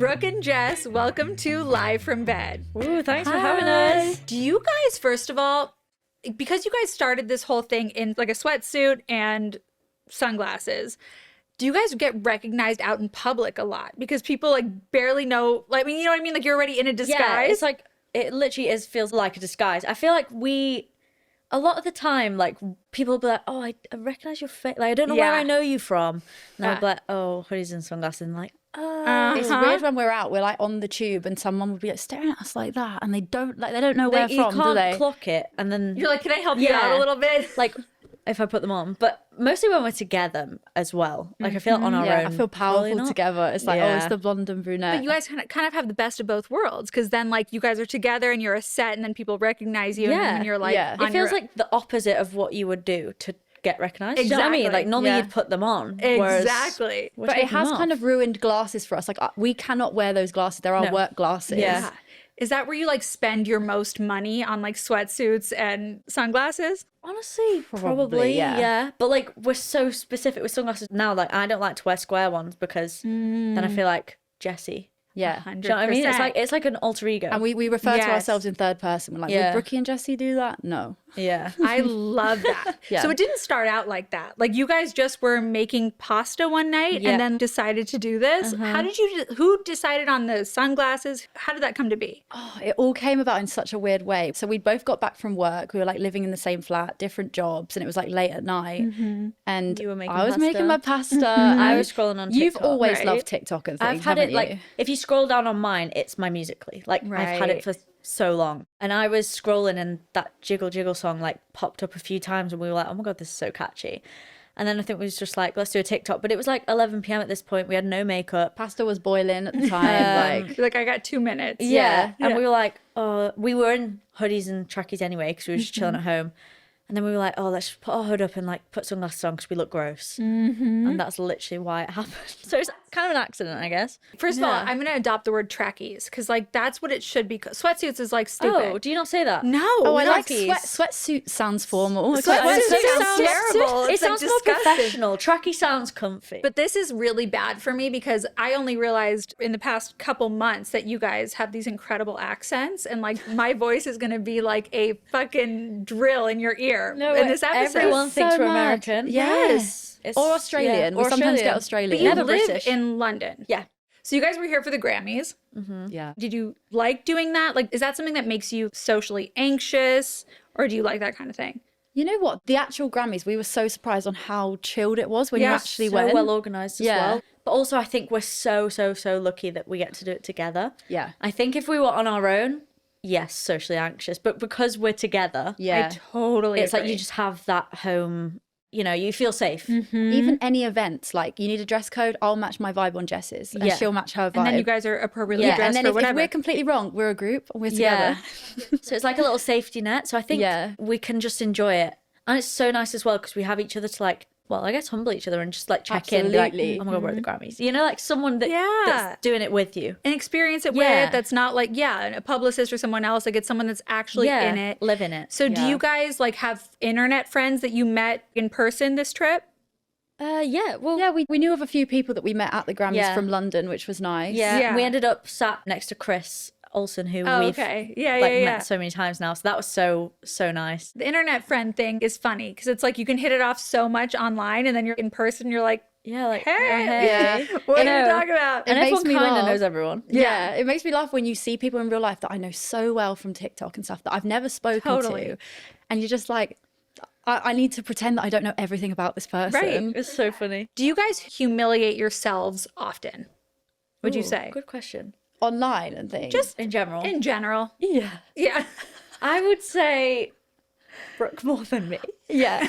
Brooke and Jess, welcome to Live from Bed. Ooh, thanks for having us. Do you guys, first of all, because you guys started this whole thing in like a sweatsuit and sunglasses, do you guys get recognized out in public a lot? Because people like barely know, like, I mean, you know what I mean? Like you're already in a disguise. Yeah, it's like, it literally feels like a disguise. I feel like a lot of the time, like people will be like, oh, I recognize your face. Like, I don't know where I know you from. And I'll be like, oh, hoodies and sunglasses. And like, oh. It's weird when we're out, we're like on the tube and someone would be like staring at us like that. And they don't know where from, you can't do they? clock it. And then You're like, can I help you out a little bit? Like, if I put them on. But mostly when we're together as well. Like, I feel on our own. I feel powerful together. It's like, oh, it's the blonde and brunette. But you guys kind of have the best of both worlds, because then like you guys are together and you're a set and then people recognize you and then you're like it feels like the opposite of what you would do to get recognized. Exactly. You know what I mean? Like normally you'd put them on. Exactly. But it has kind of ruined glasses for us. Like we cannot wear those glasses. They're our work glasses. Yeah. Is that where you like spend your most money on like sweatsuits and sunglasses? Honestly, probably yeah. But like we're so specific with sunglasses now. Like I don't like to wear square ones because then I feel like Jessie. Yeah. 100%. Do you know what I mean? It's like an alter ego. And we refer to ourselves in third person. We're like, would Brookie and Jessie do that? No. Yeah. I love that. So it didn't start out like that. Like you guys just were making pasta one night and then decided to do this. Who decided on the sunglasses? How did that come to be? Oh, it all came about in such a weird way. So we both got back from work. We were like living in the same flat, different jobs. And it was like late at night. And you were making I was making my pasta. I was scrolling on TikTok. You've always loved TikTok and things, I've had it you? like, if you scroll down on mine, it's my Musical.ly. Like I've had it for so long. And I was scrolling and that Jiggle Jiggle song like popped up a few times and we were like, oh my God, this is so catchy. And then I think we was just like, let's do a TikTok. But it was like 11 p.m. at this point. We had no makeup. Pasta was boiling at the time. Like I got 2 minutes. Yeah. And we were like, oh, we were in hoodies and trackies anyway because we were just chilling at home. And then we were like, oh, let's just put our hood up and like put sunglasses on because we look gross. And that's literally why it happened. So it's kind of an accident, I guess. First of all, I'm going to adopt the word trackies because like that's what it should be. Sweatsuits is like stupid. Oh, do you not say that? No. Oh, I like trackies. sweatsuit sounds formal. Sweatsuit sounds terrible. It It's like sounds more disgusting. professional. Tracky sounds comfy. But this is really bad for me because I only realized in the past couple months that you guys have these incredible accents and like my voice is going to be like a fucking drill in your ear in this episode. Everyone thinks we're mad. American. Yes. Or Australian. We sometimes get Australian. But you Never live British. in London. Yeah. So you guys were here for the Grammys. Yeah. Did you like doing that? Like, is that something that makes you socially anxious or do you like that kind of thing? You know what? The actual Grammys, we were so surprised on how chilled it was when you actually so went. well organised as well. But also I think we're so lucky that we get to do it together. Yeah. I think if we were on our own, yes, socially anxious. But because we're together, I totally it's agree. like you just have that home, you know, you feel safe. Even any events, like you need a dress code, I'll match my vibe on Jess's and she'll match her vibe. And then you guys are appropriately dressed and then for if whatever. we're completely wrong, we're a group and we're together. So it's like a little safety net. So I think we can just enjoy it. And it's so nice as well because we have each other to like, well, I guess humble each other and just like check in. Like, oh my God, we're at the Grammys. You know, like someone that's doing it with you. And experience it with, that's not like, a publicist or someone else. Like it's someone that's actually in it. Live in it. So do you guys like have internet friends that you met in person this trip? We knew of a few people that we met at the Grammys from London, which was nice. Yeah. We ended up sat next to Chris Olsen, who we've met so many times now. So that was so nice. The internet friend thing is funny because it's like you can hit it off so much online and then you're in person, you're like, hey, what are you talking about? And everyone me kind of laugh. knows everyone. Yeah, it makes me laugh when you see people in real life that I know so well from TikTok and stuff that I've never spoken to. And you're just like, I need to pretend that I don't know everything about this person. Right. It's so funny. Do you guys humiliate yourselves often? Would you say? Good question. Online and things. Just in general. In general. Yeah. Yeah. I would say Brooke more than me. Yeah.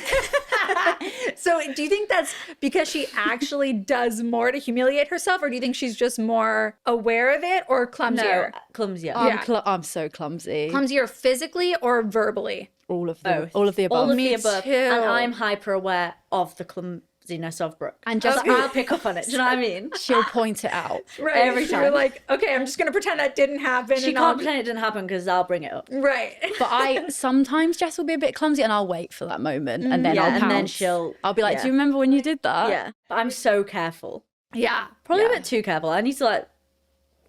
So do you think that's because she actually does more to humiliate herself, or do you think she's just more aware of it or clumsier? No, clumsier. I'm so clumsy. Clumsier physically or verbally? All of the above. All of Me the above. too. And I'm hyper aware of the clumsiness of Brooke. And just I'll pick up on it. Do you know what I mean? she'll point it out. Right. Every So you're time. like, okay, I'm just going to pretend that didn't happen. She and can't pretend it didn't happen because I'll bring it up. Right. But sometimes Jess will be a bit clumsy and I'll wait for that moment and then I'll pounce. And then she'll be like, do you remember when you did that? Yeah. But I'm so careful. Yeah. Probably a bit too careful. I need to like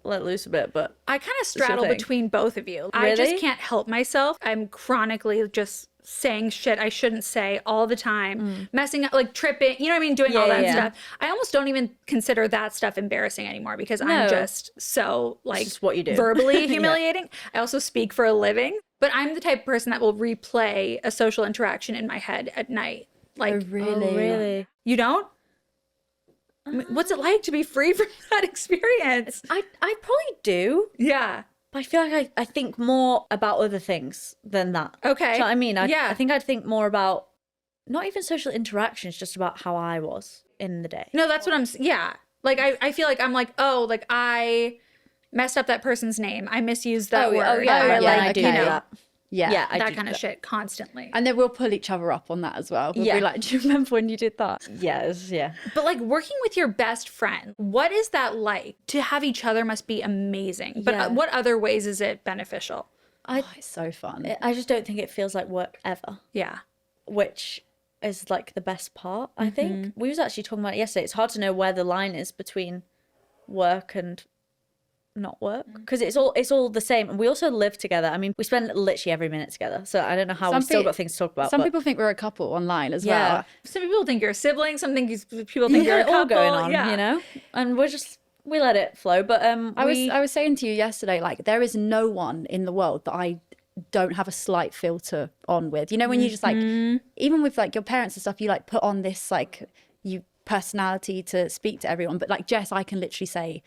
let loose a bit, but I kind of straddle thing. between both of you. I Really? just can't help myself. I'm chronically just saying shit I shouldn't say all the time, messing up, like tripping, you know what I mean? Doing all Yeah, that yeah. stuff. I almost don't even consider that stuff embarrassing anymore because I'm No. just so like just what you do. verbally humiliating. I also speak for a living, but I'm the type of person that will replay a social interaction in my head at night. Like, really? you don't? I mean, what's it like to be free from that experience? I probably do. Yeah. But I feel like I think more about other things than that. Okay. Do you know what I mean? Yeah. I think I'd think more about not even social interactions, just about how I was in the day. No, that's what yeah. Like, I feel like I'm like, oh, like I messed up that person's name. I misused that word. Oh, yeah, Or, right, like, I do you know, that. Yeah. I that do kind of that. shit constantly. And then we'll pull each other up on that as well. We'll Yeah. be like, do you remember when you did that? Yeah. But like working with your best friend, what is that like? To have each other must be amazing. But Yeah. what other ways is it beneficial? Oh, it's so fun. I just don't think it feels like work ever, Yeah. which is like the best part, I think. We was actually talking about it yesterday. It's hard to know where the line is between work and not work because it's all the same, and we also live together. I mean, we spend literally every minute together, so I don't know how Some we still pe- got things to talk about. Some but people think we're a couple online as Yeah. well. Some people think you're a sibling. Some people think you're a it all couple. going on, Yeah. you know, and we let it flow. But I was saying to you yesterday, like there is no one in the world that I don't have a slight filter on with. You know, when you just like, even with like your parents and stuff, you like put on this like you personality to speak to everyone. But like Jess, I can literally say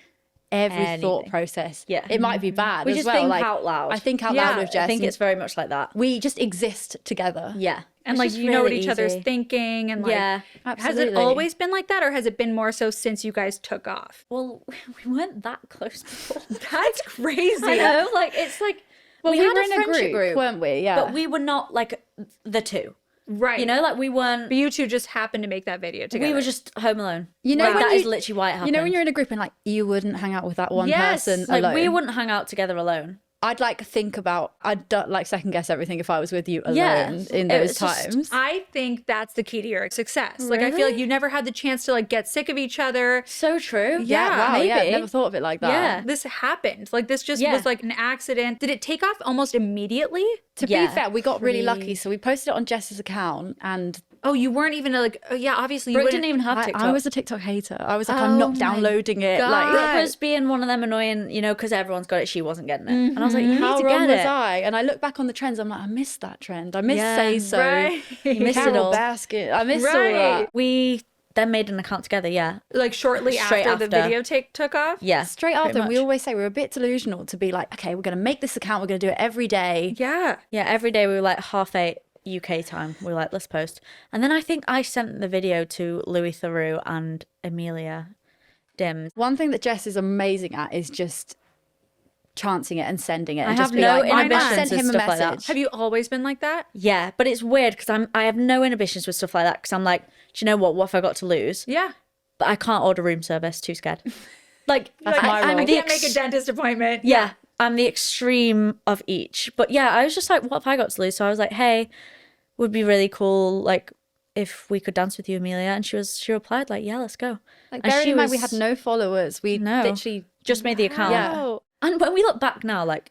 every thought Anything. process. Yeah. It might be bad we as just well. think like, out loud. I think out Yeah, loud with Jess. I think and it's very much like that. we just exist together. Yeah, And It's like just you know what really each other's easy. thinking and like Yeah, has it absolutely. always been like that or has it been more so since you guys took off? Well, we weren't that close before. That's crazy. I know, like it's like Well, we had were a in a friendship group, weren't we? Yeah. but we were not like the two. Right. You know, like we weren't. But you two just happened to make that video together. We were just home alone. You know Like, when that you- is literally why it happened. You know when you're in a group and like you wouldn't hang out with that one Yes, person like alone. we wouldn't hang out together alone. I'd like think about. I'd like second guess everything if I was with you alone Yeah. in It those was just- times. I think that's the key to your success. Like I feel Really? like you never had the chance to like get sick of each other. So true. Yeah, wow, maybe. yeah, never thought of it like that. Yeah. This happened. Like this just Yeah. was like an accident. Did it take off almost immediately? To Yeah, be fair, we got really pretty- lucky. So we posted it on Jess's account, and Oh, you weren't even like oh, yeah, obviously you Brooke wouldn't didn't even have TikTok. I was a TikTok hater. I was like, Oh I'm not my downloading it. God. Like, Brooke was being one of them annoying, you know, because everyone's got it. She wasn't getting it, and I was like, you need how to wrong get was it. I? And I look back on the trends. I'm like, I missed that trend. I missed Yeah, Say So. right. You missed it Carol all. Baskin. I missed all Right. that. We then made an account together. Yeah, like shortly Straight after the after. video took off? yeah. Straight pretty after, much. we always say we're a bit delusional to be like, okay, we're going to make this account. We're going to do it every day. Yeah. Yeah, every day we were like 8:30 UK time. We were like, let's post. And then I think I sent the video to Louis Theroux and Amelia Dims. One thing that Jess is amazing at is just chancing it and sending it. And I just have be no like, I might inhibitions send with him a stuff like that. message. Have you always been like that? Yeah, but it's weird because I have no inhibitions with stuff like that because I'm like, do you know what? What have I got to lose? Yeah. But I can't order room service. Too scared. Like, That's my I rule. can't make a dentist appointment. Yeah, I'm the extreme of each. But yeah, I was just like, what have I got to lose? So I was like, hey, would be really cool, like, if we could dance with you, Amelia. And she replied, like, yeah, let's go. Like, And bearing she in mind we was- had no followers. We No. literally Just made the account. Wow. And when we look back now, like,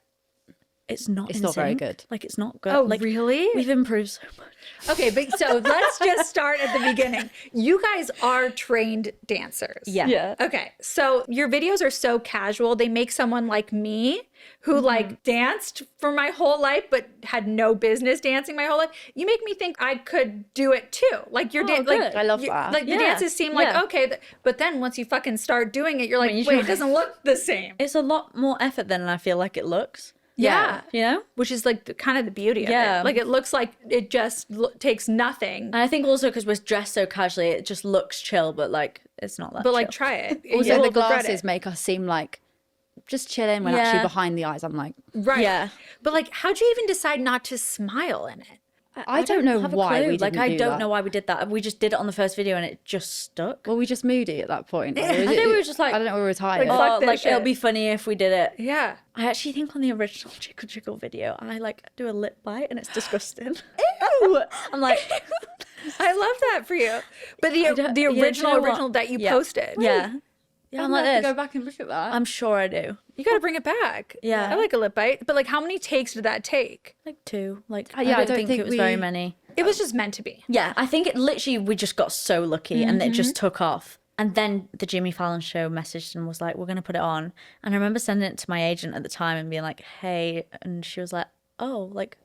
it's not It's not very insane. good. Like, it's not good. Oh, like, really? We've improved so much. Okay, but so let's just start at the beginning. You guys are trained dancers. Yeah. Okay, so your videos are so casual. They make someone like me who like danced for my whole life but had no business dancing my whole life. You make me think I could do it too. Like your Oh, like good. I love you- that. Like the Yeah. dances seem like Yeah. okay, but then once you fucking start doing it, you're like, When you wait, try- it doesn't look the same. It's a lot more effort than I feel like it looks. Yeah. You know? Which is like kind of the beauty of Yeah. it. Like it looks like it just takes nothing. And I think also because we're dressed so casually, it just looks chill, but like, it's not that But like chill. try it. also You the will regret glasses it. make us seem like just chilling when Yeah. actually behind the eyes I'm like, Right. Yeah. But like, how'd you even decide not to smile in it? I don't know have a why clue. we like, didn't I do don't that. know why we did that. We just did it on the first video and it just stuck. Well, we just moody at that point. I think we were just like, I don't know, we were tired. Like, fuck this like it'll shit. be funny if we did it. Yeah. I actually think on the original Jiggle Jiggle video, I like do a lip bite and it's disgusting. Ew. I'm like, I love that for you. But the don't- yeah, do you original know what? original that you Yeah. posted. yeah. Yeah, I'd I'm like love to this. go back and look at that. I'm sure I do. You got to bring it back. Yeah. I like a lip bite. But like, how many takes did that take? Like 2. Like, yeah, I don't think it was very many. It was just meant to be. Yeah, I think it literally, we just got so lucky and it just took off. And then the Jimmy Fallon show messaged and was like, we're going to put it on. And I remember sending it to my agent at the time and being like, hey. And she was like, oh, like,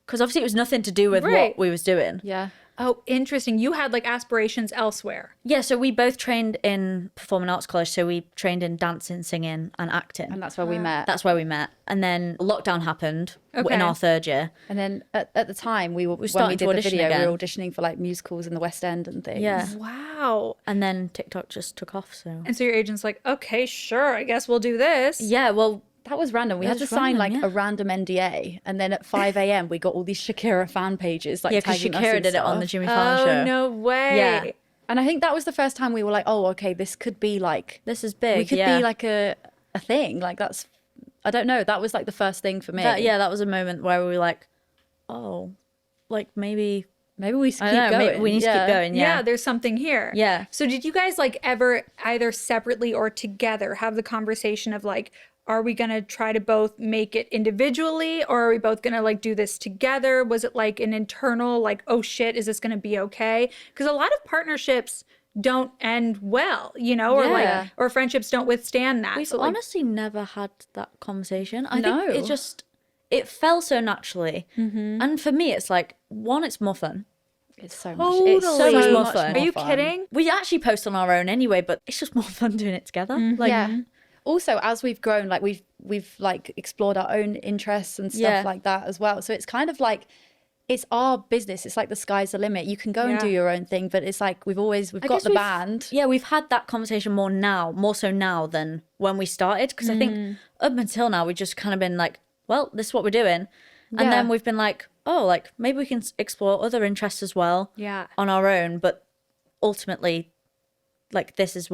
because obviously it was nothing to do with Right. what we was doing. Yeah. Oh, interesting. You had like aspirations elsewhere. Yeah, so we both trained in performing arts college. So we trained in dancing, singing and acting. And that's where we met. That's where we met. And then lockdown happened Okay. in our 3rd year. And then at the time, when we starting to did the audition video, we again. were auditioning for like musicals in the West End and things. Yeah. Wow. And then TikTok just took off. So And so your agent's like, okay, sure, I guess we'll do this. yeah, well, That was random. We had to was sign random, like yeah. a random NDA. And then at 5 a.m., we got all these Shakira fan pages. Like, yeah, because tagging us Shakira and did it on the stuff. Jimmy Fallon Oh, show. no way. Yeah. And I think that was the first time we were like, oh, okay, this could be like, This is big. we could yeah. be like a thing. Like, that's, I don't know. That was like the first thing for me. That was a moment where we were like, oh, like maybe Maybe we keep I don't know, going. maybe we need to keep going. Yeah, Yeah. there's something here. Yeah. So did you guys like ever either separately or together have the conversation of like, are we going to try to both make it individually or are we both going to like do this together? Was it like an internal like, oh shit, is this going to be okay? Because a lot of partnerships don't end well, you know, or Yeah. like, or friendships don't withstand that. We've So like, honestly never had that conversation. I No. think it fell so naturally. And for me, it's like, one, it's more fun. It's so much. It's so Totally. more much fun. are you fun. kidding? We actually post on our own anyway, but it's just more fun doing it together. Like, Yeah. Also, as we've grown, like we've like explored our own interests and stuff Yeah. like that as well. So it's kind of like it's our business. It's like the sky's the limit. You can go and do Yeah. your own thing, but it's like we've got guess the band. Yeah, we've had that conversation more so now than when we started. Because I think up until now, we've just kind of been like, well, this is what we're doing. And Yeah. then we've been like, oh, like maybe we can explore other interests as well Yeah. on our own. But ultimately, like, this is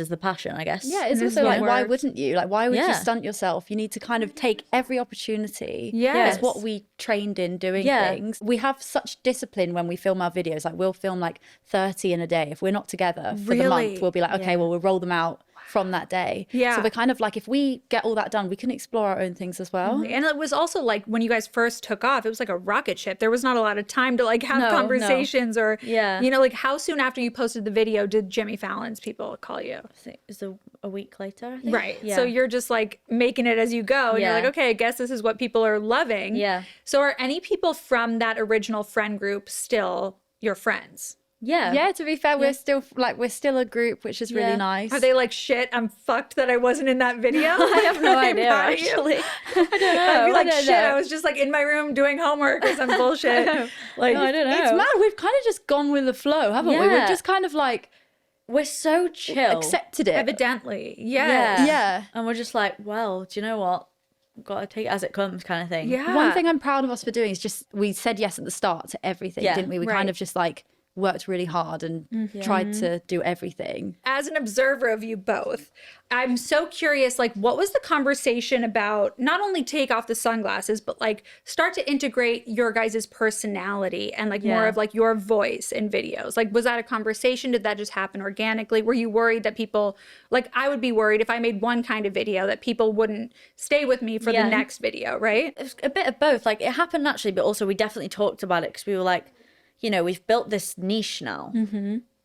the passion, I guess. Yeah, it's This also like, won't why work. wouldn't you? Like, why would you Yeah. stunt yourself? You need to kind of take every opportunity. Yes. It's what we trained in doing Yeah. things. We have such discipline when we film our videos. Like, we'll film like 30 in a day. If we're not together for the Really? month, we'll be like, okay, well, we'll roll them out from that day. Yeah. So we're kind of like, if we get all that done, we can explore our own things as well. And it was also like when you guys first took off, it was like a rocket ship. There was not a lot of time to like have No, no. conversations or, Yeah. you know, like how soon after you posted the video did Jimmy Fallon's people call you? I think it was a week later, I think. Right. Yeah. So you're just like making it as you go. And you're Yeah. like, okay, I guess this is what people are loving. Yeah. So are any people from that original friend group still your friends? Yeah. Yeah, to be fair, we're still a group, which is really Yeah. nice. Are they like, shit, I'm fucked that I wasn't in that video? I have no Are they idea, mad at you? actually. I'd be like, don't shit, know. I was just like in my room doing homework or some bullshit. Like, No, I don't know. It's mad. We've kind of just gone with the flow, haven't we? We've Yeah. just kind of like We're so chill. accepted it. evidently. Yes. Yeah. And we're just like, well, do you know what? We've got to take it as it comes kind of thing. Yeah. One thing I'm proud of us for doing is just we said yes at the start to everything, Yeah, didn't we? We right. kind of just like worked really hard and tried to do everything. As an observer of you both, I'm so curious, like, what was the conversation about not only take off the sunglasses, but like start to integrate your guys' personality and like more Yeah. of like your voice in videos? Like, was that a conversation? Did that just happen organically? Were you worried that people, like, I would be worried if I made one kind of video that people wouldn't stay with me for the Yeah. next video, right? It was a bit of both. Like, it happened naturally, but also we definitely talked about it because we were like, you know, we've built this niche now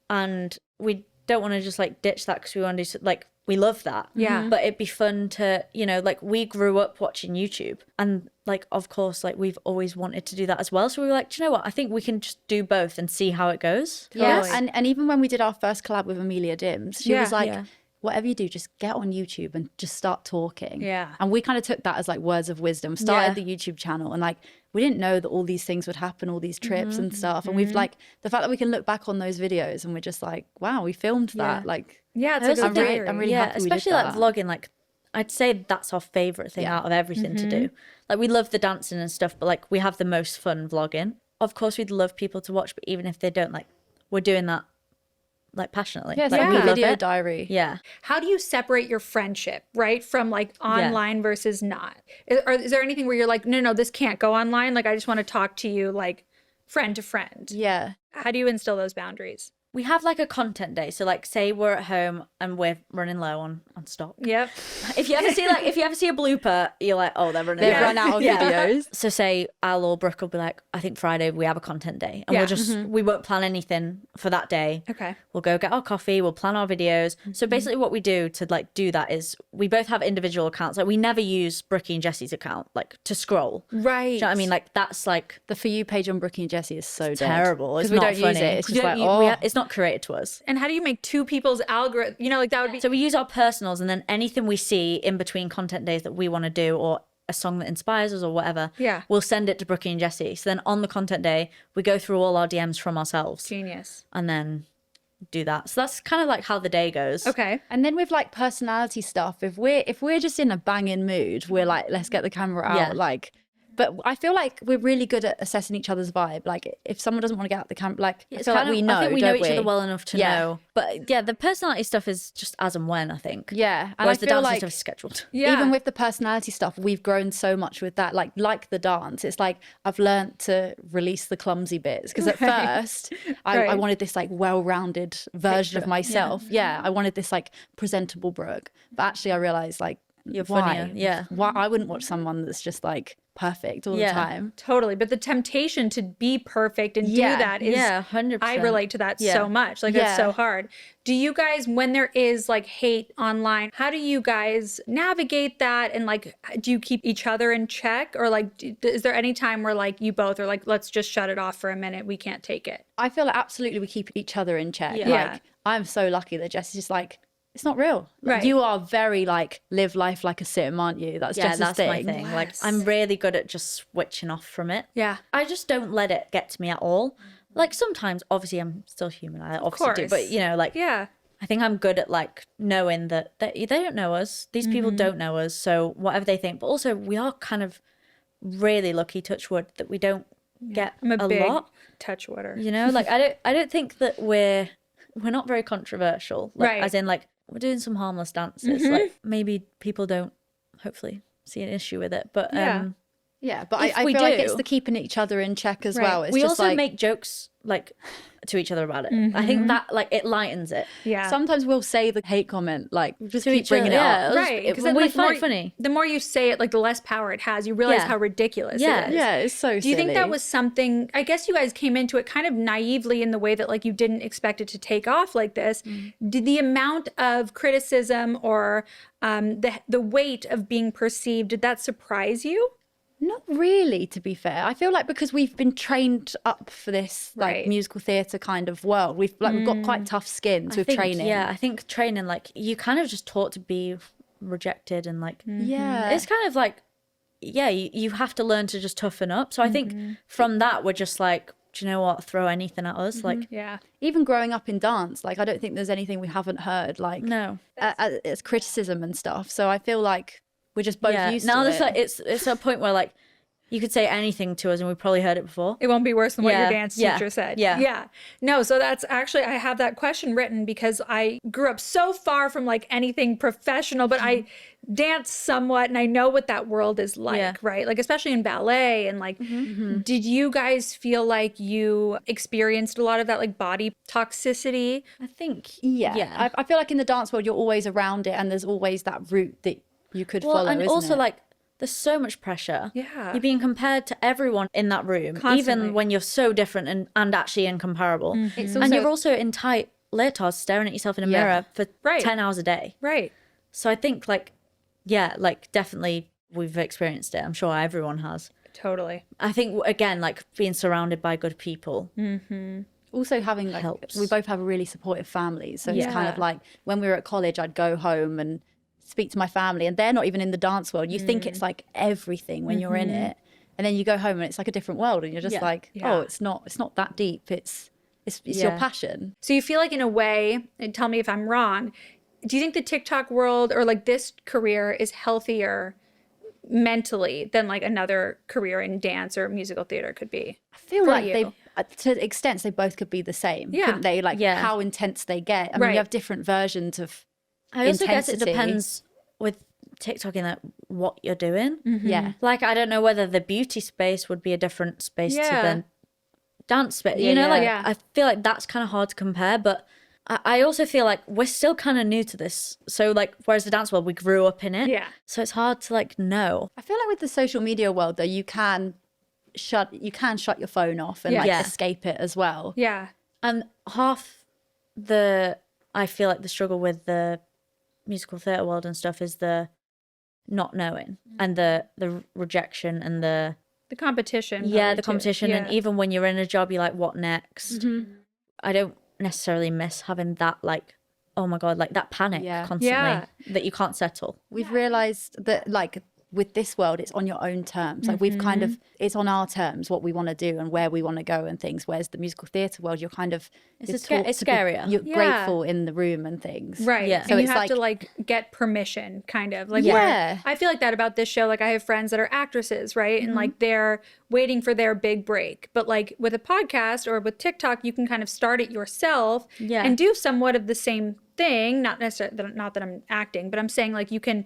and we don't want to just like ditch that because we want to do like, we love that. Yeah. But it'd be fun to, you know, like we grew up watching YouTube and like, of course, like we've always wanted to do that as well. So we were like, do you know what? I think we can just do both and see how it goes. Yeah. Totally. And even when we did our first collab with Amelia Dims, she Yeah. was like, Yeah. whatever you do, just get on YouTube and just start talking. Yeah. And we kind of took that as like words of wisdom, started Yeah. the YouTube channel and like we didn't know that all these things would happen, all these trips and stuff. And we've like the fact that we can look back on those videos and we're just like, wow, we filmed that. Yeah. Like Yeah, it's I a also good think- diary. I'm really yeah, happy we did especially like that. vlogging. Like, I'd say that's our favorite thing Yeah. out of everything to do. Like, we love the dancing and stuff, but like, we have the most fun vlogging. Of course, we'd love people to watch, but even if they don't, like, we're doing that like passionately. yeah, it's like, like we a love video it. diary. Yeah, How do you separate your friendship, right, from like online versus not? Is there anything where you're like, no, this can't go online? Like, I just want to talk to you like friend to friend. Yeah. How do you instill those boundaries? we have like a content day. So like say we're at home and we're running low on stock. Yep. If you ever see a blooper, you're like, oh, they're running They've low. run out of videos. So say Al or Brooke will be like, I think Friday we have a content day, and Yeah. we won't plan anything for that day. Okay. We'll go get our coffee, we'll plan our videos. So basically what we do to like do that is we both have individual accounts. Like we never use Brookie and Jesse's account like to scroll. Right. Do you know what I mean? Like that's like The For You page on Brookie and Jessie is so terrible. It's because we not don't funny. use it. It's We just don't like, it's not curated to us. And how do you make two people's algorithm? You know, like that would be. So we use our personals, and then anything we see in between content days that we want to do, or a song that inspires us or whatever, Yeah. we'll send it to Brookie and Jesse. So then on the content day, we go through all our DMs from ourselves Genius. and then do that. So that's kind of like how the day goes. Okay. And then with like personality stuff, if we're just in a banging mood, we're like, let's get the camera out. Yeah. Like, but I feel like we're really good at assessing each other's vibe. Like, if someone doesn't want to get out the camera, like, I feel like we know. I think we know don't each other well enough to Yeah. know. But yeah, the personality stuff is just as and when, I think. Yeah, and Whereas I the feel dancing like stuff is scheduled. Yeah. even with the personality stuff, we've grown so much with that. Like the dance, it's like I've learned to release the clumsy bits because at first I Right. wanted this like well-rounded version of myself. Yeah, I wanted this like presentable Brooke, but actually I realized like You're why? funnier, yeah. Why I wouldn't watch someone that's just like perfect all the Yeah. time. Totally. But the temptation to be perfect and Yeah. do that is, Yeah, 100%. I relate to that Yeah. so much. Like, Yeah. it's so hard. Do you guys, when there is like hate online, how do you guys navigate that? And like, do you keep each other in check? Or like, is there any time where like you both are like, let's just shut it off for a minute? We can't take it. I feel like absolutely we keep each other in check. Yeah. Yeah. Like I'm so lucky that Jess is just like, it's not real. Like, Right. you are very like live life like a sim, aren't you? That's Yeah, Jess's that's thing. my thing. Like, Yes. I'm really good at just switching off from it. Yeah. I just don't let it get to me at all. Like sometimes, obviously, I'm still human. I obviously do, course. but you know, like Yeah. I think I'm good at like knowing that they don't know us. These people don't know us, so whatever they think. But also, we are kind of really lucky, touch wood, that we don't get I'm a big lot. touch wooder. You know, like I don't think that we're not very controversial. Like, Right. as in, like we're doing some harmless dances. Like maybe people don't, hopefully, see an issue with it. But Yeah. Yeah, but If I we feel like do- it's the keeping each other in check as Right. well. It's we just also like make jokes like to each other about it. I think that like it lightens it. Yeah. sometimes we'll say the hate comment, like just To keep each bringing other, it yeah. up. Right. It- Because we then like, find it funny. the more you say it, like the less power it has. You realize Yeah. how ridiculous Yeah. it is. Yeah, it's so. Do you think that was something, I guess you guys came into it kind of naively in the way that like you didn't expect it to take off like this. Did the amount of criticism or the weight of being perceived, did that surprise you? Not really, to be fair. I feel like because we've been trained up for this like Right. musical theatre kind of world, we've got quite tough skins with I think, training. Yeah, I think training, like you kind of just taught to be rejected and like Yeah. it's kind of like you have to learn to just toughen up. So I think from that we're just like, do you know what? Throw anything at us. Like Yeah. Even growing up in dance, like I don't think there's anything we haven't heard like no. It's criticism and stuff. So I feel like we're just both Yeah. used Now to there's it. like it's a point where like you could say anything to us and we've probably heard it before. It won't be worse than what your Yeah, dance yeah, teacher said. yeah. Yeah. No, so that's actually, I have that question written because I grew up so far from like anything professional, but I dance somewhat and I know what that world is like, Yeah. right? Like, especially in ballet and like, did you guys feel like you experienced a lot of that like body toxicity? I think Yeah. I feel like in the dance world, you're always around it and there's always that route that you could Well, follow. and isn't also it? like there's so much pressure. Yeah. You're being compared to everyone in that room, Constantly. even when you're so different and actually incomparable. It's And also- you're also in tight leotards staring at yourself in a Yeah. mirror for Right. 10 hours a day. Right. So I think like, yeah, like definitely we've experienced it. I'm sure everyone has. Totally. I think again, like being surrounded by good people. also having like Helps. we both have a really supportive family, so it's kind Yeah. of like when we were at college I'd go home and speak to my family and they're not even in the dance world. You think it's like everything when you're in it, and then you go home and it's like a different world and you're just Yeah. like, Yeah. oh, it's not that deep, it's your Yeah. passion. So you feel like in a way, and tell me if I'm wrong, do you think the TikTok world or like this career is healthier mentally than like another career in dance or musical theater could be? I feel For like you. they to extents they both could be the same, Yeah. couldn't they? Like Yeah. how intense they get. I mean, Right. you have different versions of I also guess it intensity. depends with TikTok in that what you're doing. Yeah. Like I don't know whether the beauty space would be a different space Yeah. to then dance bit. Yeah, You know, like yeah. I feel like that's kind of hard to compare, but I also feel like we're still kind of new to this. So like, whereas the dance world, we grew up in it. Yeah. So it's hard to like know. I feel like with the social media world though, you can shut your phone off and Yeah. like Yeah. escape it as well. Yeah. And I feel like the struggle with the musical theatre world and stuff is the not knowing and the rejection and the competition. the probably, too. competition. And Yeah. even when you're in a job, you're like, what next? I don't necessarily miss having that, like, oh my God, like that panic Yeah. constantly Yeah. that you can't settle. We've realized that like with this world, it's on your own terms. Like we've kind of, it's on our terms what we want to do and where we want to go and things. Whereas the musical theatre world, you're kind of, It's taught to be- scarier. You're Yeah. grateful in the room and things. Right. Yeah. And So you it's have like- to like get permission, kind of. Like, Yeah. where- I feel like that about this show. Like, I have friends that are actresses, right? And like they're waiting for their big break. But like with a podcast or with TikTok, you can kind of start it yourself Yeah. and do somewhat of the same thing. Not necessarily, not that I'm acting, but I'm saying like you can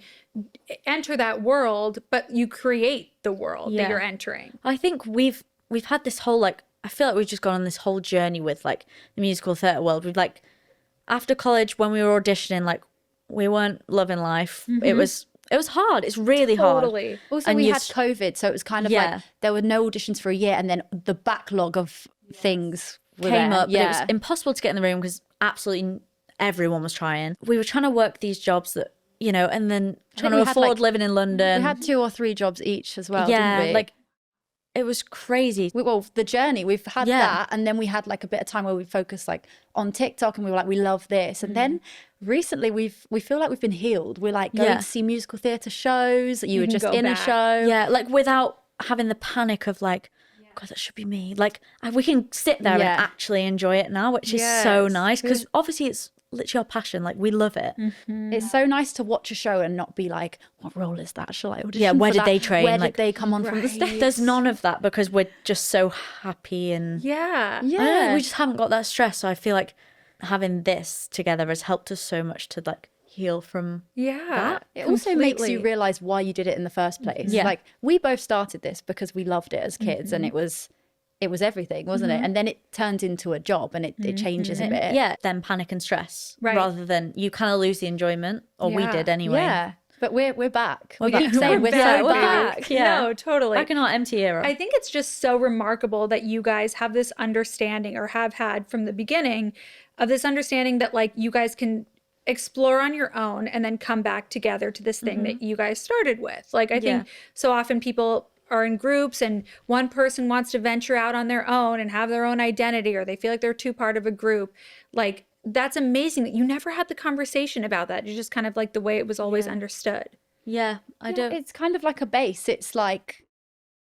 enter that world, but you create the world Yeah. that you're entering. I think we've had this whole, like, I feel like we've just gone on this whole journey with like the musical theatre world. We've like, after college, when we were auditioning, like we weren't loving life. It was hard. It's really hard. Totally. Also, And we you had COVID, so it was kind of Yeah. like there were no auditions for a year, and then the backlog of things Came there. up, but it was impossible to get in the room because absolutely everyone was trying. We were trying to work these jobs that, you know, and then trying to we had, afford like- living in London. We had 2 or 3 jobs each as well, yeah, didn't we? like it was crazy. Well, the journey, we've had Yeah. that, and then we had like a bit of time where we focused like on TikTok, and we were like, we love this. And then recently we feel like we've been healed. We're like going Yeah. to see musical theatre shows. You were can just go in a back. show. Yeah, like without having the panic of like, God, that should be me. Like we can sit there Yeah. and actually enjoy it now, which is so Yes. nice because obviously it's literally our passion. Like we love it. It's so nice to watch a show and not be like, what role is that? Shall I audition Yeah, where for did that? they train? Where Like- did they come on from the stage? There's none of that because we're just so happy and Yeah. I don't know, Yeah. we just haven't got that stress. So I feel like having this together has helped us so much to like heal from Yeah. It also makes you completely. realize why you did it in the first place. Yeah. Like we both started this because we loved it as kids, and it was everything, wasn't it? And then it turned into a job, and it changes a bit. yeah, then panic and stress Right. rather than you kind of lose the enjoyment, or we Yeah. did anyway. Yeah. But we're back. We're we back. keep saying We're we're back. so We're back. back. Yeah. No, totally. Back in our empty era. I think it's just so remarkable that you guys have this understanding or have had from the beginning of this understanding that like you guys can explore on your own and then come back together to this thing that you guys started with. Like I think Yeah. so often people are in groups and one person wants to venture out on their own and have their own identity, or they feel like they're too part of a group. Like that's amazing that you never had the conversation about that. It's just kind of like the way it was always understood. yeah, I don't. It's kind of like a base. It's like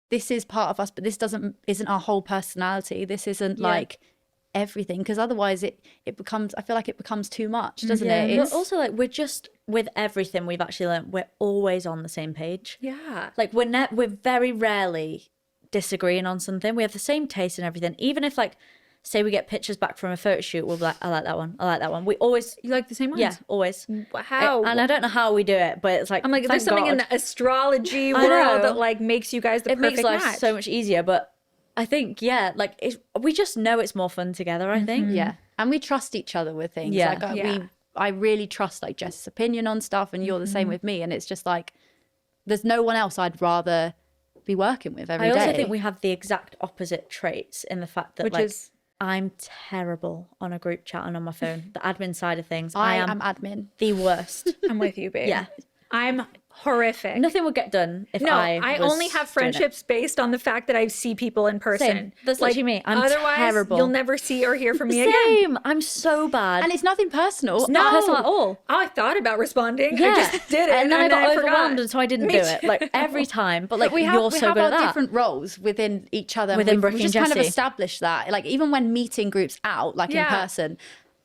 this is part of us, but this isn't our whole personality. This isn't like everything, because otherwise it becomes, I feel like it becomes too much, doesn't Yeah, it? but also like we're just with everything we've actually learned, we're always on the same page. Yeah. Like we're very rarely disagreeing on something. We have the same taste and everything. Even if like say we get pictures back from a photo shoot, we'll be like, I like that one. I like that one. We always You like the same ones? yeah, always. How? And I don't know how we do it, but it's like I'm like, thank there's something in God. the astrology I know. world that like makes you guys the It perfect makes life match. so much easier. But I think like we just know it's more fun together. I think. Yeah. And we trust each other with things. Yeah. Like Yeah. I really trust like Jess's opinion on stuff, and you're the same with me. And it's just like there's no one else I'd rather be working with every I day. also think we have the exact opposite traits in the fact that Which like is- I'm terrible on a group chat and on my phone. The admin side of things, I I am am admin. the worst. I'm with you, babe. Yeah. I'm horrific. Nothing would get done if No, I was only have doing it. friendships based on the fact that I see people in person. Same. That's literally me. I'm otherwise, terrible. you'll never see or hear from me again. Same. I'm so bad. And it's nothing personal. not No. personal at all. Oh, I thought about responding. Yeah. I just did it. And then I got forgot. overwhelmed and so I didn't Me do it. too. Like every time. But like we have, you're we so have good our at that. different roles within each other. Within We've Brooke and just kind of Jessie. established that. Like even when meeting groups out, like Yeah. in person,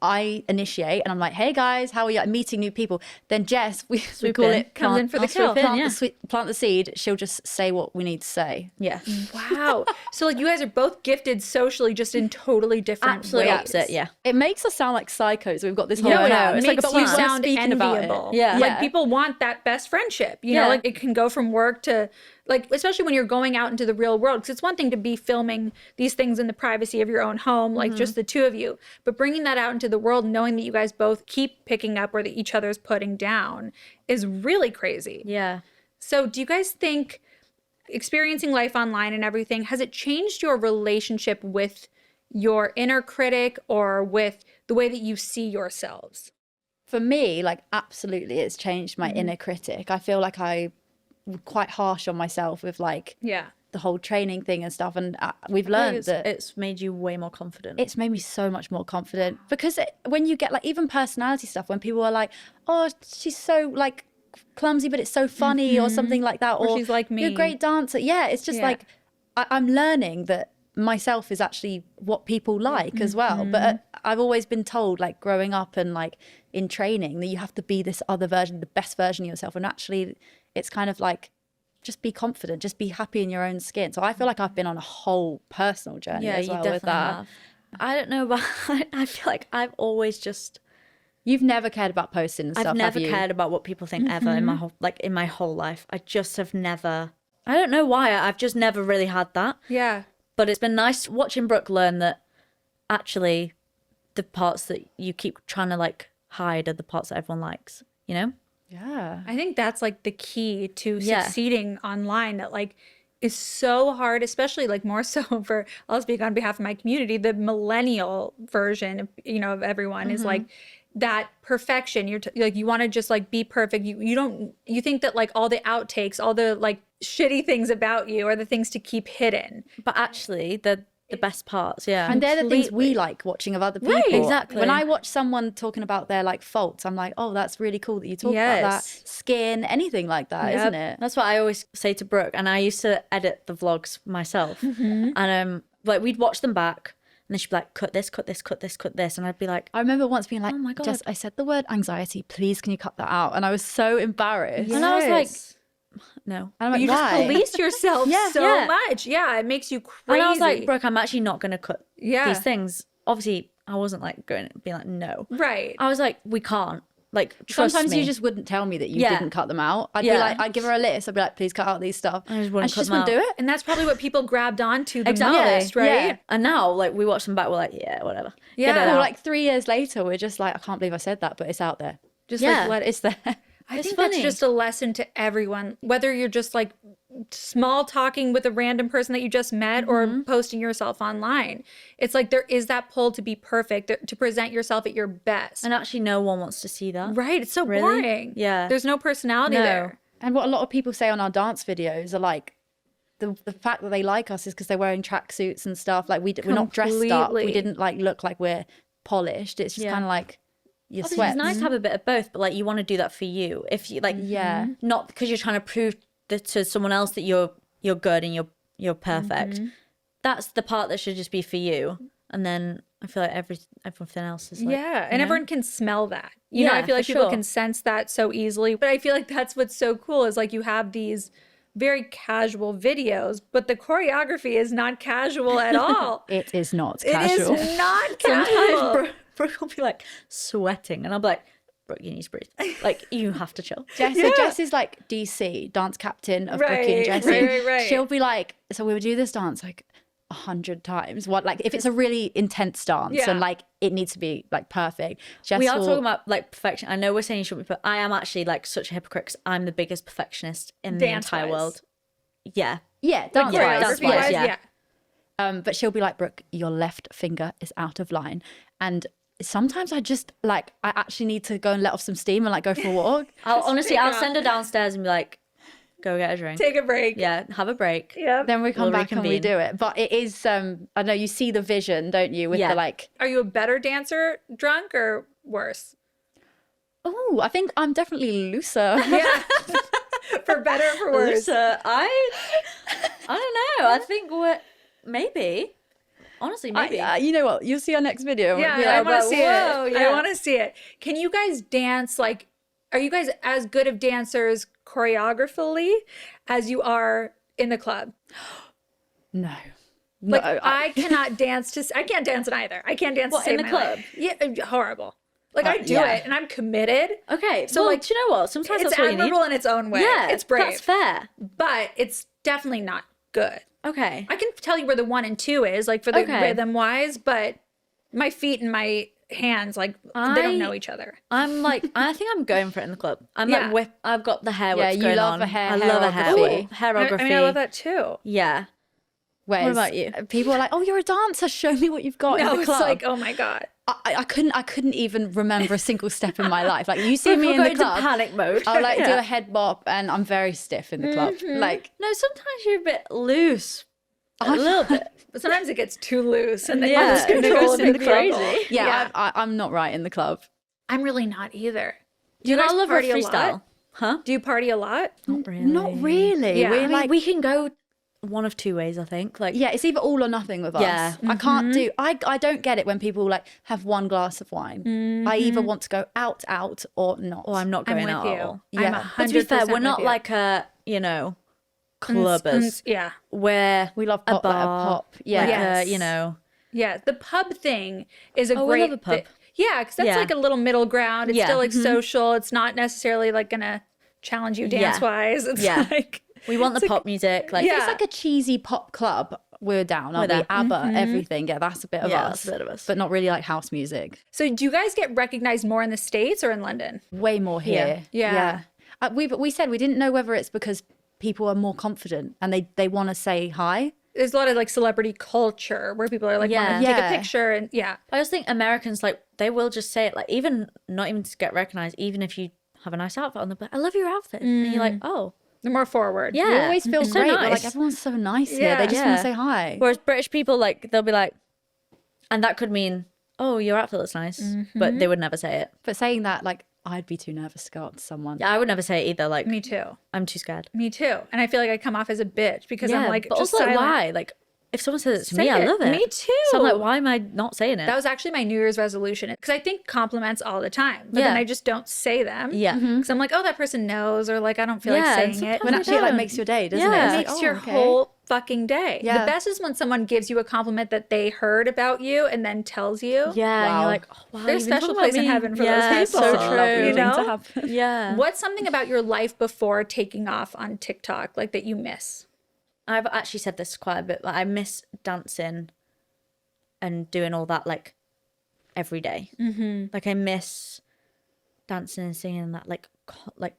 I initiate and I'm like, hey guys, how are you? Like, meeting new people. Then Jess, we call in. it Comes in for the kill. plant the seed. She'll just say what we need to say. Yeah. Wow. So like you guys are both gifted socially, just in totally different Absolutely ways. opposite. Yeah. It makes us sound like psychos. We've got this whole No, plan. it It's like makes a you plan. sound Speaking about it. enviable. Yeah. Like Yeah. people want that best friendship. You Yeah. know, like it can go from work to Like, especially when you're going out into the real world, because it's one thing to be filming these things in the privacy of your own home, like just the two of you, but bringing that out into the world, knowing that you guys both keep picking up or that each other's putting down is really crazy. Yeah. So do you guys think experiencing life online and everything, has it changed your relationship with your inner critic or with the way that you see yourselves? For me, like, absolutely, it's changed my inner critic. I feel like I'm quite harsh on myself with like the whole training thing and stuff, and we've learned that it's made you way more confident. It's made me so much more confident, because when you get like even personality stuff, when people are like, oh, she's so like clumsy but it's so funny or something like that, or she's like me, you're a great dancer. Yeah, it's just like I'm learning that myself is actually what people like as well. But I've always been told, like growing up and like in training, that you have to be this other version, the best version of yourself, and actually it's kind of like, just be confident, just be happy in your own skin. So I feel like I've been on a whole personal journey as well with that. Have. I don't know, but I feel like I've always just... You've never cared about posting and stuff, I've never have you? cared about what people think ever in my whole life. I just have never... I don't know why. I've just never really had that. Yeah. But it's been nice watching Brooke learn that actually the parts that you keep trying to like hide are the parts that everyone likes, you know? Yeah. I think that's like the key to succeeding online, that like is so hard, especially like more so for, I'll speak on behalf of my community, the millennial version of, you know, of everyone is like that perfection. You're like, you want to just like be perfect. You think that like all the outtakes, all the like shitty things about you are the things to keep hidden. But actually the best parts, And they're the things we like watching of other people. Right, exactly. When I watch someone talking about their like faults, I'm like, oh, that's really cool that you talk about that. Skin, anything like that, isn't it? That's what I always say to Brooke. And I used to edit the vlogs myself. And like we'd watch them back, and then she'd be like, cut this, cut this, cut this, cut this. And I'd be like, I remember once being like, oh my God, Jess, I said the word anxiety, please can you cut that out? And I was so embarrassed. And I was like, no. And I'm like, you why? just police yourself so much. Yeah, it makes you crazy. And I was like, Brooke, I'm actually not going to cut Yeah. these things. Obviously, I wasn't like going and being like, no. Right. I was like, we can't. Like, trust Sometimes me. you just wouldn't tell me that you Yeah. didn't cut them out. I'd be Yeah. like, I'd give her a list. I'd be like, please cut out these stuff. I just wouldn't she cut just them wouldn't do it. And that's probably what people grabbed onto the Exactly. most, right? Yeah. And now, like, we watch them back, we're like, yeah, whatever. Yeah. Get it Or out. like 3 years later, we're just like, I can't believe I said that, but it's out there. Just Yeah. like, it's there. I It's think funny. that's just a lesson to everyone, whether you're just like small talking with a random person that you just met or posting yourself online. It's like there is that pull to be perfect, to present yourself at your best. And actually, no one wants to see that. Right. It's so Really? boring. Yeah. There's no personality No. there. And what a lot of people say on our dance videos are like, the fact that they like us is because they're wearing tracksuits and stuff. Like we're not dressed up. We Completely. didn't like look like we're polished. It's just Yeah. kind of like your Obviously, sweat. it's nice to have a bit of both, but like, you want to do that for you. If you like, Yeah. not because you're trying to prove that to someone else that you're good and you're perfect. That's the part that should just be for you. And then I feel like everything else is like, Yeah. And you know? everyone can smell that. You know, I Yeah, feel like for people sure. can sense that so easily. But I feel like that's what's so cool is like you have these very casual videos, but the choreography is not casual at all. It is not It casual. is not Sometimes casual. Brooke will be like sweating, and I'll be like, Brooke, you need to breathe. Like, you have to chill. So Jess is like DC, dance captain of Brooke and Right, Jessie. right. She'll be like, so we would do this dance like 100 times. What, like if it's a really intense dance Yeah. and like it needs to be like perfect. Jess We are will- talking about like perfection. I know we're saying you shouldn't be, but I am actually like such a hypocrite 'cause I'm the biggest perfectionist in the entire Dance-wise. world. Yeah. yeah, dance Yeah, wise. dance-wise, Choreography-wise, yeah. But she'll be like, Brooke, your left finger is out of line. And sometimes I actually need to go and let off some steam and like go for a walk. I'll pick I'll up. send her downstairs and be like, go get a drink. Take a break. Yeah, have a break. Yep. Then we come We'll back and we reconvene. do it. But it is, I know you see the vision, don't you? With Yeah. the like, Are you a better dancer drunk or worse? oh, I think I'm definitely looser. Yeah. For better or for worse? I don't know. I think we're maybe. Honestly, maybe. You know what? You'll see our next video. and Yeah, we'll be I like, want to see whoa, it. yeah. I want to see it. Can you guys dance like? Are you guys as good of dancers choreographically as you are in the club? No. Like No, I cannot dance to. I can't dance in either. I can't dance What, to in save the my club? life. Yeah, horrible. Like I do yeah. it and I'm committed. Okay, So, well, like, do you know what? Sometimes It's that's what you need. admirable in its own way. Yeah, it's brave. That's fair. But it's definitely not good. Okay. I can tell you where the 1 and 2 is, like for the Okay. rhythm wise, but my feet and my hands, like they don't know each other. I'm like, I think I'm going for it in the club. I'm Yeah. like, I've got the hair Yeah, whips you going love on. a hair- I love a hair hairography. whip. Hairography. I mean, I love that too. Yeah. Whereas about you? people are like, "Oh, you're a dancer. Show me what you've got in No, the it's club." like, oh my God. I couldn't even remember a single step in my life. Like you see If me we're in the going to club, panic mode. I'll like do Yeah. a head bop, and I'm very stiff in the club. Like No, sometimes you're a bit loose. A little bit. But sometimes it gets too loose and then Yeah, you lose and it control goes and into big crazy. crazy. yeah, I'm not right in the club. I'm really not either. Do you guys not love a party a freestyle? lot? Huh? Do you party a lot? Not really. Not really. Yeah. We're I mean, like We can go one of two ways, I think. Like, yeah, it's either all or nothing with us. Yeah. I can't do. I don't get it when people like have one glass of wine. I either want to go out or not. oh, I'm not I'm going with out you. at all. I'm Yeah. 100% But to be fair, we're with not you. like a, clubbers. Yeah. We're We love a pop, like a bar. pop. Yeah. Like Yes. a, The pub thing is a Oh, we great love a pub. Yeah, because that's Yeah. like a little middle ground. It's Yeah. still like social. It's not necessarily like gonna challenge you Yeah. dance wise. It's Yeah. like we want the pop music. Like, Yeah. It's like a cheesy pop club. We're down, aren't We're we? there. ABBA, everything. Yeah, that's a bit of Yeah, us. that's a bit of us. But not really like house music. So do you guys get recognized more in the States or in London? Way more here. Yeah. We said we didn't know whether it's because people are more confident and they want to say hi. There's a lot of like celebrity culture where people are like Yeah. want to take Yeah. a picture and yeah. I just think Americans, like, they will just say it, like, even not even to get recognized, even if you have a nice outfit on, the I love your outfit. And you're like, oh, They're more forward. yeah. We always feel it's so great. We're nice. like, everyone's so nice here. Yeah. They just want Yeah. to say hi. Whereas British people, like, they'll be like, and that could mean, oh, your outfit looks nice, but they would never say it. But saying that, like, I'd be too nervous to go up to someone. Yeah, I would never say it either. Like, Me too. I'm too scared. Me too. And I feel like I come off as a bitch because I'm like but just also, like, silent. why? Like, if someone says it to Say me, I it. love it. Me too. So I'm like, why am I not saying it? That was actually my New Year's resolution because I think compliments all the time, but then Yeah. I just don't say them. Yeah. Because I'm like, oh, that person knows, or like I don't feel Yeah, like and saying it. sometimes When we actually it like don't. makes your day, doesn't Yeah. it? It It's makes like, your oh, okay. whole fucking day. Yeah. The best is when someone gives you a compliment that they heard about you and then tells you. Yeah, and Wow. you're like, oh, wow, There's a you've been special talking place about in me. heaven for Yeah, those people. so Such a lovely You true. thing know? to happen. Yeah. What's something about your life before taking off on TikTok like that you miss? I've actually said this quite a bit. Like, I miss dancing and doing all that, like, every day. Mm-hmm. Like, I miss dancing and singing and that, like,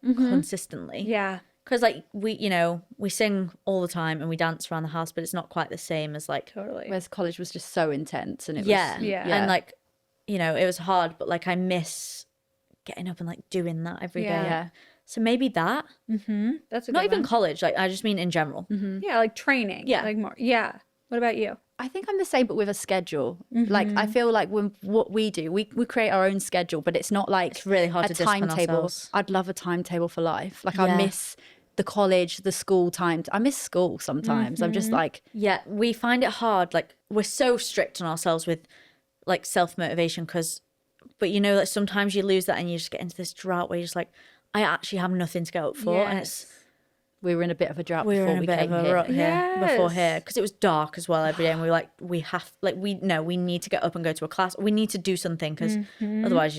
consistently. Yeah. Because, like, we sing all the time and we dance around the house, but it's not quite the same as, like, Totally. Whereas college was just so intense and it yeah. was Yeah. And, like, it was hard, but, like, I miss getting up and, like, doing that every day. Yeah. yeah. So maybe that. That's a Not good even one. college. Like, I just mean in general. Yeah, like training. Yeah. Like more. Yeah. What about you? I think I'm the same, but with a schedule. Like I feel like when what we do, we create our own schedule, but it's not like It's really hard a to discipline timetable. ourselves. I'd love a timetable for life. Like I Yeah. miss the college, the school times. I miss school sometimes. I'm just like, Yeah, we find it hard. Like, we're so strict on ourselves with, like, self-motivation but like, sometimes you lose that and you just get into this drought where you're just like, I actually have nothing to get up for. And it's, we were in a bit of a drought we were before in a we bit came of a here. rut here before Yes. here. Because it was dark as well every day. And we were like, we need to get up and go to a class. We need to do something because otherwise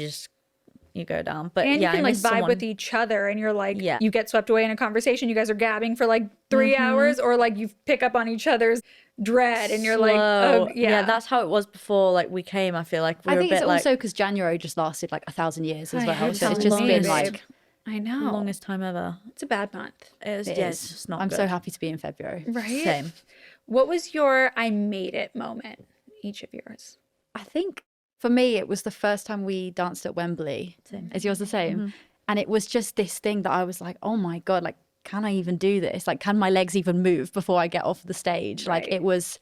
you go down. But And yeah, you can I like miss vibe someone. with each other and you're like, Yeah. you get swept away in a conversation. You guys are gabbing for like 3 hours or like you pick up on each other's dread and you're like, Slow. oh, yeah. That's how it was before, like, we came. I feel like we I were think a it's bit like also because January just lasted like 1,000 years as I well. hate So it's that just long, been babe. like, I the know. longest time ever. It's a bad month. It it yeah, is. it's just not I'm good. so happy to be in February. Right? Same. What was your I made it moment, each of yours? I think for me, it was the first time we danced at Wembley. Same. Is yours the same? And it was just this thing that I was like, oh my God, like, can I even do this? Like, can my legs even move before I get off the stage? Like, Right. it was,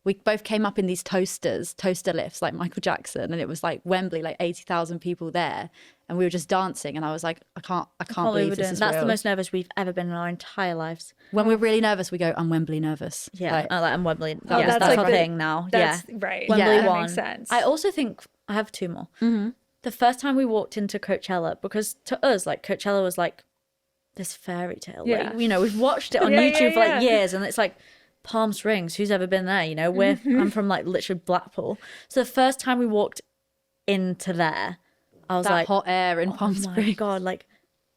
we both came up in these toaster lifts, like Michael Jackson. And it was like Wembley, like 80,000 people there. And we were just dancing. And I was like, I can't believe this is That's real. the most nervous we've ever been in our entire lives. When we're really nervous, we go, I'm Wembley nervous. Yeah, Like, I'm Wembley. Oh, Yeah, that's that's like our the- thing now. Yeah, That's right. Wembley Yeah, that won. makes sense. I also think I have two more. The first time we walked into Coachella, because to us, like, Coachella was like this fairy tale. Yeah. Like, we've watched it on Yeah, YouTube for yeah. like years, and it's like Palm Springs. Who's ever been there? I'm from like literally Blackpool. So the first time we walked into there, I was that like, hot air in Palm oh my Springs. God, like,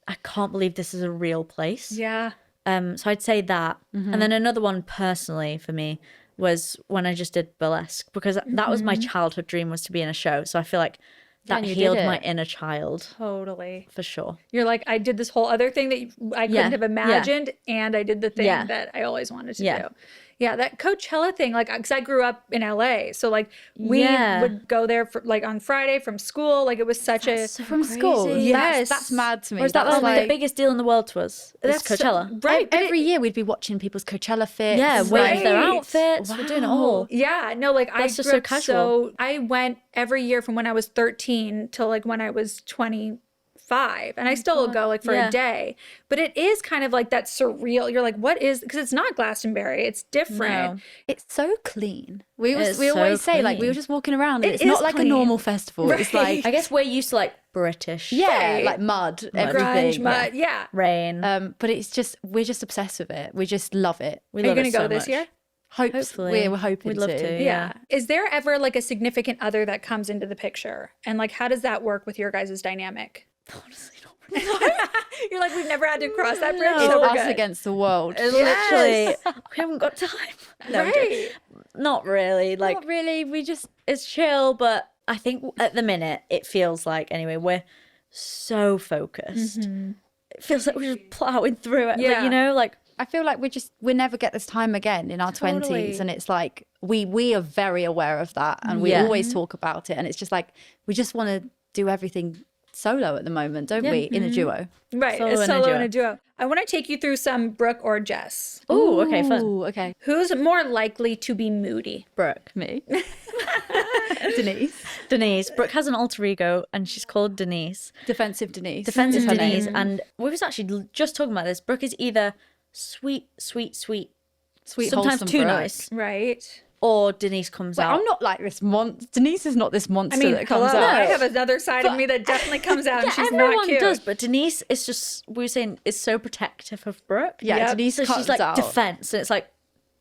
I can't believe this is a real place. yeah. So I'd say that. And then another one personally for me was when I just did burlesque, because that was my childhood dream, was to be in a show. So I feel like that and you did healed it. my inner child Totally. for sure. You're like, I did this whole other thing that I couldn't have imagined, and I did the thing that I always wanted to do. Yeah, that Coachella thing, like, because I grew up in LA, so like we would go there for like on Friday from school. Like it was such From school. Yes. That's mad to me. Whereas that was like the biggest deal in the world to us. It's Coachella. right. every year we'd be watching people's Coachella fits. Yeah, wearing their Right. outfits. We're doing it all. Yeah, no, like I That's grew just so up casual. so I went every year from when I was 13 till like when I was 25, and I still will go like for a day. But it is kind of like that surreal. You're like, what is? Because it's not Glastonbury. It's different. No. It's so clean. We It's always so say like we clean. were just walking around. And It it's is not like clean. a normal festival. It's Right. like I guess we're used to like British. yeah, like mud, everything. Grunge, mud, yeah. Rain. But it's just we're just obsessed with it. We just love it. We Are you love gonna it go so this much. year? Hopefully. We're hoping We'd love to. Yeah. Is there ever like a significant other that comes into the picture? And like, how does that work with your guys' dynamic? Honestly, not You're like, we've never had to cross that bridge. It's So we're us good. against the world. Literally, we haven't got time. No, I'm joking. Right. Not really. Like, Not really. We just it's chill, but I think at the minute it feels like, anyway, we're so focused. It feels like we're just plowing through it. Like, Yeah. you know, like, I feel like we never get this time again in our 20s, and it's like we are very aware of that, and we always talk about it, and it's just like we just want to do everything solo at the moment, don't we? In a duo. Right. Solo a and a solo duo. and a duo. I want to take you through some Brooke or Jess. ooh, okay, fun. Ooh, okay. Who's more likely to be moody? Brooke. Me. Denise. Denise. Brooke has an alter ego and she's called Denise. Defensive Denise. Defensive is her Denise. name. And we was actually just talking about this. Brooke is either sweet, sweet, sweet, Sweet, sometimes wholesome too Brooke. nice, Right. or Denise comes Wait, out. I'm not like this monster. Denise is not this monster I mean, that comes hello, out. I have another side of me that definitely comes out, and Yeah, she's everyone not cute. does, but Denise is just, we were saying, is so protective of Brooke. Yeah, Yep. Denise So comes she's like out. defense, and it's like,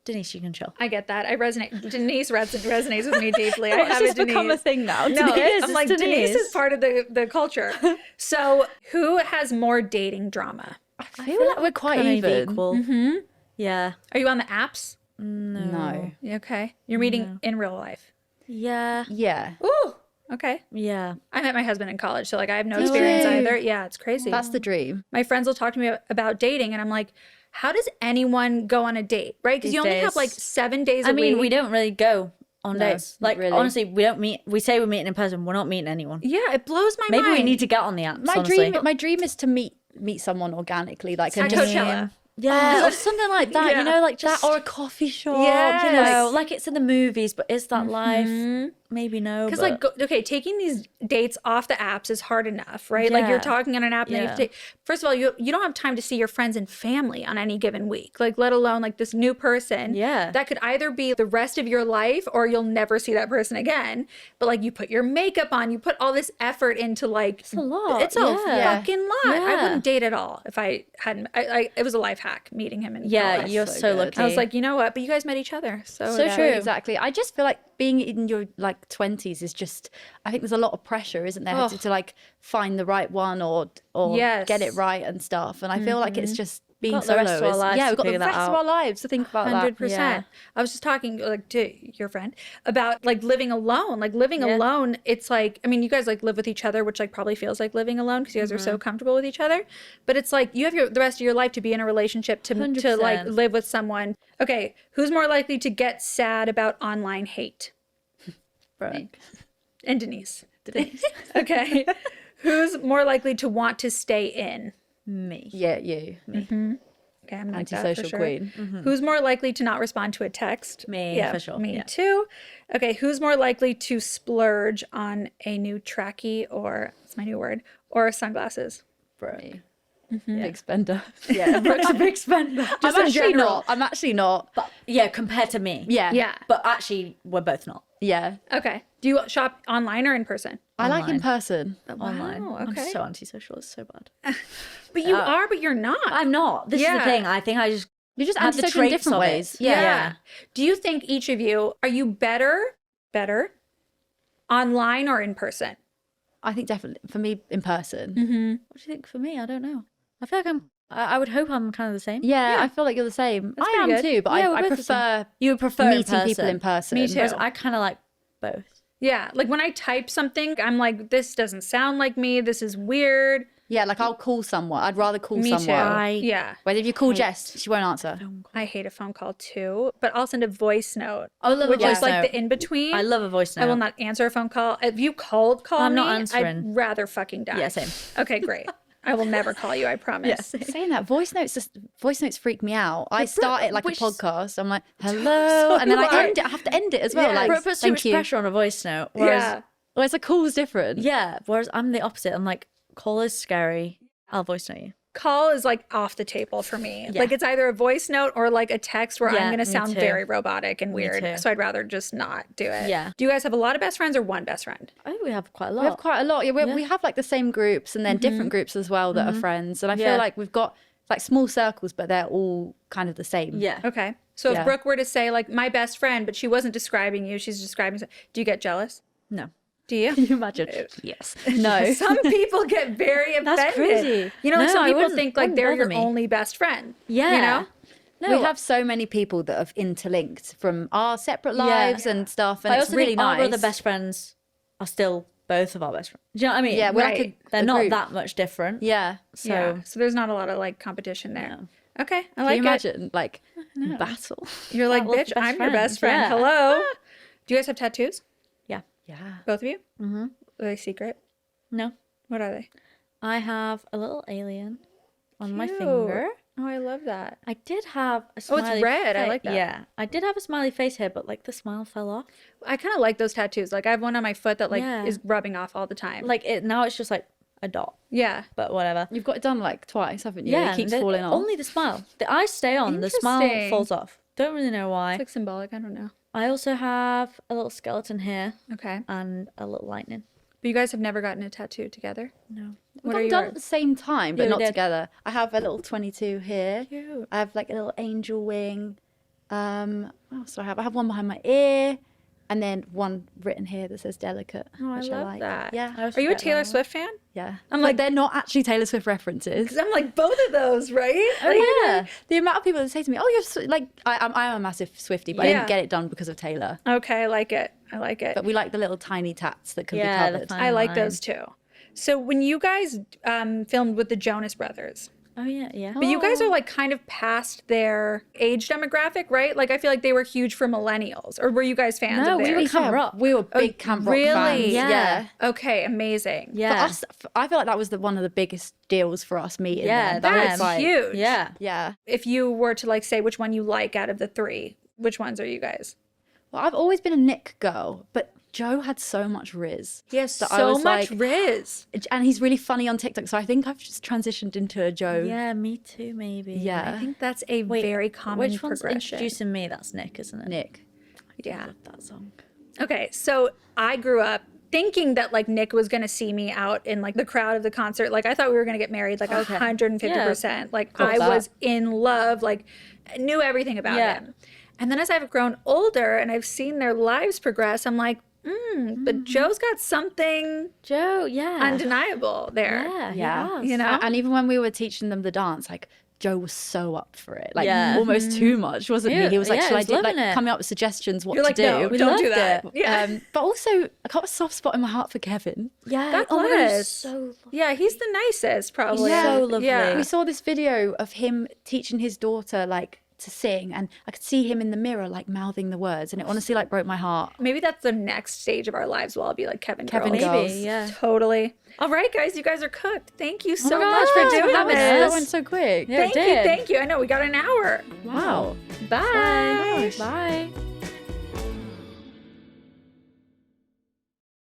Denise, you can chill. I get that. I resonate. Denise resonates with me deeply. I It's have a just Denise. become a thing now. No, Denise I'm is like, Denise Denise. is part of the culture. So, who has more dating drama? I feel like we're quite Kind of even. equal. Yeah. Are you on the apps? No. Okay. You're meeting in real life. Yeah. Yeah. Ooh. Okay. Yeah. I met my husband in college, so like I have no Did experience you? either. Yeah, it's crazy. That's the dream. My friends will talk to me about dating, and I'm like, how does anyone go on a date, right? Because These you only have days. like 7 days I a mean, week. we don't really go on No, dates. not Like, really. honestly, we don't meet. We say we're meeting in person. We're not meeting anyone. Yeah, it blows my Maybe mind. we need to get on the apps. My honestly. dream is to meet someone organically, like At and just- Coachella. Yeah, or something like that. Yeah. You know, like just that or a coffee shop. Yes. you know, like it's in the movies, but is that life? Maybe no. Because but- like, okay, taking these dates off the apps is hard enough, right? Like you're Yeah. talking on an app, and then you have to Yeah. take, first of all, you don't have time to see your friends and family on any given week, like let alone like this new person. Yeah. that could either be the rest of your life or you'll never see that person again. But like you put your makeup on, you put all this effort into like It's a lot. It's a yeah. fucking lot. I Yeah. wouldn't date at all if I hadn't. It was a life hack meeting him in Yeah, college. you're so so good. lucky. I was like, you know what? But you guys met each other, so So yeah. true. Exactly. I just feel like being in your like 20s is just, I think there's a lot of pressure, isn't there, Oh. to like find the right one or Yes. get it right and stuff. And I feel like it's just being got the solo. rest of our lives yeah, to we've got the figure that rest of out. our lives to think about that. 100%. I was just talking like to your friend about like living alone. Like living alone, it's like, I mean, you guys like live with each other, which like probably feels like living alone because you guys are so comfortable with each other. But it's like you have the rest of your life to be in a relationship to like 100%. live with someone. Okay, who's more likely to get sad about online hate? Brooke. And Denise. Okay. Who's more likely to want to stay in? Me. Yeah, you. Okay, I'm like that for Antisocial sure. queen. Who's more likely to not respond to a text? Me, Yeah, for sure. Me Yeah. too. Okay, who's more likely to splurge on a new trackie or, that's my new word, or sunglasses? Me. Big spender. Yeah, Brooke's a big spender. I'm in actually general. not. I'm actually not. But yeah, compared to me. Yeah. Yeah. But actually, we're both not. Yeah. Okay. Do you shop online or in person? I like in Online. person. Online. Wow, okay. I'm so antisocial. It's so bad. But you are, but you're not. I'm not. This is Yeah. the thing. I think I just You're just have the antisocial in traits different of it. ways. Yeah. Do you think each of you, are you better online or in person? I think definitely for me in person. What do you think for me? I don't know. I feel like I'm I would hope I'm kind of the same. Yeah, I feel like you're the same. I am pretty good. too, but Yeah, I we're both the same. prefer You would prefer meeting people in person. Me too. Whereas I kind of like both. Yeah, like when I type something, I'm like, this doesn't sound like me. This is weird. Yeah, like I'll call someone. I'd rather call Me someone. too. Yeah. Whether if you call Jess, she won't answer. I hate a phone call too, but I'll send a voice note. I love which a voice is like note. the in between. I love a voice note. I will not answer a phone call. If you call I'm me, not answering. I'd rather fucking die. Yeah, same. Okay, great. I will never call you, I promise. Saying that, voice notes freak me out. I start it like a which- podcast. I'm like, hello, and then do I I. end it. I have to end it as well. Yeah. Like, But it puts too thank much you. pressure on a voice note. Whereas, Yeah. Whereas a call's different. yeah. Whereas I'm the opposite. I'm like, call is scary. I'll voice note you. Call is like off the table for me. Yeah. Like it's either a voice note or like a text where Yeah, I'm going to me sound too. very robotic and weird. too. So I'd rather just not do it. Yeah. Do you guys have a lot of best friends or one best friend? I think we have quite a We have lot. quite a lot. Yeah, we have like the same groups and then different groups as well that are friends. And I Yeah. feel like we've got like small circles, but they're all kind of the same. Yeah. Okay. So if Yeah. Brooke were to say like my best friend, but she wasn't describing you, she's describing, do you get jealous? No. Do you? Can you imagine? Yes. No. Some people get very offended. That's crazy. You know, like No, some I people wouldn't- think like wouldn't they're bother your me. only best friend. Yeah. You know? No. We have so many people that have interlinked from our separate lives and stuff, and I it's also really think our nice. other best friends are still both of our best friends. Do you know what I mean? Yeah, we're Right. like They're a not group. that much different. Yeah. So Yeah. So there's not a lot of like competition there. Okay. I Can like you it. imagine like battle? You're like, Love bitch, best I'm your best friends, friend. yeah. Hello. Do you guys have tattoos? yeah. Yeah. Both of you? Mm-hmm. Are they secret? No. What are they? I have a little alien on my Cute. finger. Oh, I love that. I did have a Oh, it's smiley red. I like that. Yeah. I did have a smiley face here, but like the smile fell off. I kind of like those tattoos. Like I have one on my foot that like Yeah. is rubbing off all the time. Like it now it's just like a dot. yeah. But whatever. You've got it done like twice, haven't you? Yeah. It keeps and falling off. Only the smile. The eyes stay on. The smile Interesting. falls off. Don't really know why. It's like symbolic. I don't know. I also have a little skeleton here Okay. and a little lightning. But you guys have never gotten a tattoo together? No. What We've are done yours? at the same time, but Yeah, we not did. together. I have a little 22 here. Cute. I have like a little angel wing. What else do I have? I have one behind my ear, and then one written here that says "delicate," Oh, I which love like. that. Yeah, I also Are you a get Taylor that. Swift fan? yeah. I'm But like- they're not actually Taylor Swift references. Because I'm like both of those, right? Oh yeah. The amount of people that say to me, "Oh, like I'm a massive Swiftie, but I Yeah. didn't get it done because of Taylor." Okay, I like it. I like it. But we like the little tiny tats that can Yeah, be the covered. fine I like line. those too. So when you guys filmed with the Jonas Brothers, Oh yeah, yeah. but you guys are like kind of past their age demographic, right? Like I feel like they were huge for millennials. Or were you guys fans No, of we theirs? were Camp Rock. We were big Camp Rock really? fans. Yeah. Okay, amazing. Yeah. For us, I feel like that was one of the biggest deals for us meeting Yeah, them. That's was like, huge. Yeah. Yeah. If you were to like say which one you like out of the three, which ones are you guys? Well, I've always been a Nick girl, but Joe had so much riz. He has that I so was much like- riz. And he's really funny on TikTok, so I think I've just transitioned into a Joe. Yeah, me too, maybe. Yeah. I think that's a very common Which one's progression. introducing me? That's Nick, isn't it? Nick. Yeah. Love that song. Okay, so I grew up thinking that like Nick was gonna see me out in like the crowd of the concert. Like I thought we were gonna get married like 150%. Like I that. was in love, like knew everything about Yeah. him. And then as I've grown older and I've seen their lives progress, I'm like, but Joe's got something Joe, yeah. undeniable there. Yeah, Yeah. he You has. know? And even when we were teaching them the dance, like Joe was so up for it. Like Yeah. almost too much, wasn't he? Yeah, He was like, yeah, should I he do was like loving it. coming up with suggestions what You're like, to do? no, We don't do loved that. it. Yeah. But also I got a soft spot in my heart for Kevin. Yeah. God oh my God, he's bless. so Yeah, he's the nicest, probably. Yeah. So lovely. Yeah. We saw this video of him teaching his daughter like to sing, and I could see him in the mirror like mouthing the words, and it honestly like broke my heart. Maybe that's the next stage of our lives where I'll be like Kevin Kevin girls. girls. Maybe, yeah. Totally. All right, guys, you guys are cooked. Thank you so my much God, for doing That this. went so quick. Yeah, Thank it you, did. thank you. I know we got an hour. Wow. Bye. Bye.